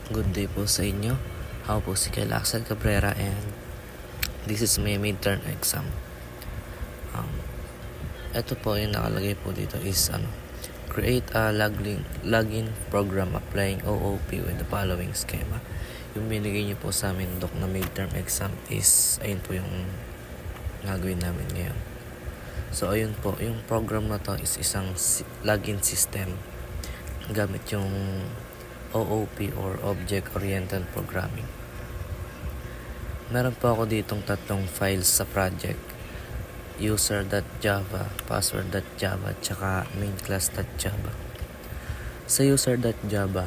Good day po sa inyo. Ako po si Kyle Axel Cabrera and this is my midterm exam. Ito po yung nakalagay po dito is create a login program applying OOP with the following schema. Yung binigay niyo po sa amin na midterm exam is ayun po yung gagawin namin ngayon. So ayun po, yung program na to is isang login system gamit yung OOP or Object-Oriented Programming. Meron po ako ditong tatlong files sa project. User.java, password.java, tsaka mainclass.java. Sa user.java,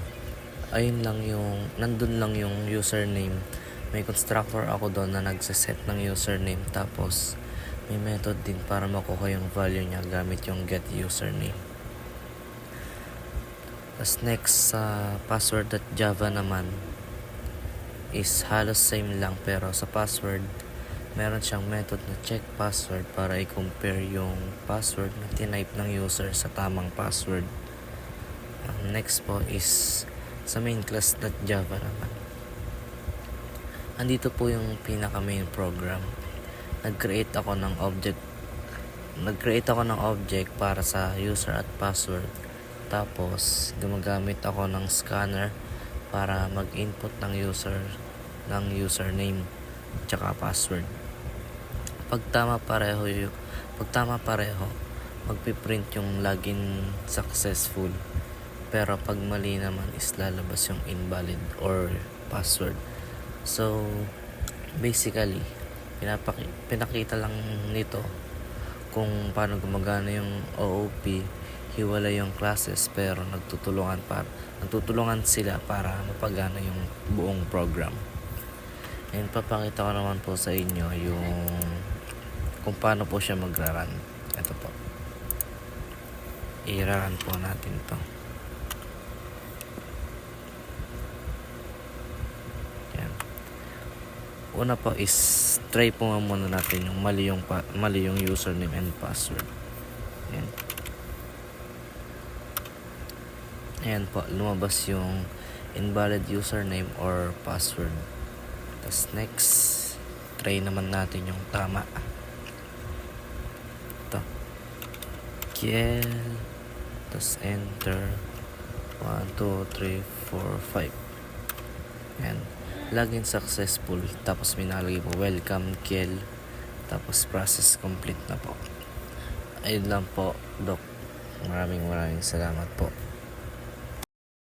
nandun lang yung username. May constructor ako doon na nagsiset ng username, tapos may method din para makuha yung value niya gamit yung getUsername. As next, sa password.java naman is halos same lang, pero sa password meron siyang method na check password para i-compare yung password na tinype ng user sa tamang password. Next po is sa mainclass.java naman. Andito po yung pinaka main program. Nag-create ako ng object para sa user at password. Tapos gumagamit ako ng scanner para mag-input ng username tsaka password. Pag tama pareho, magpiprint yung login successful. Pero pag mali naman is lalabas yung invalid or password. So basically, pinakita lang nito kung paano gumagana yung OOP. Hiwalay yung classes pero nagtutulungan sila para mapagana yung buong program. And papakita ko naman po sa inyo yung kung paano po siya magra-run. Ito po. I-run po natin to. Yan. Una po is try po muna natin yung mali yung username and password. Yan. Ayan po, lumabas yung invalid username or password. Tapos next, try naman natin yung tama. Ito. Kiel. Tapos enter. 1, 2, 3, 4, 5. Ayan. Login successful. Tapos minalagay po, welcome Kiel. Tapos process complete na po. Ayun lang po, Doc. Maraming salamat po.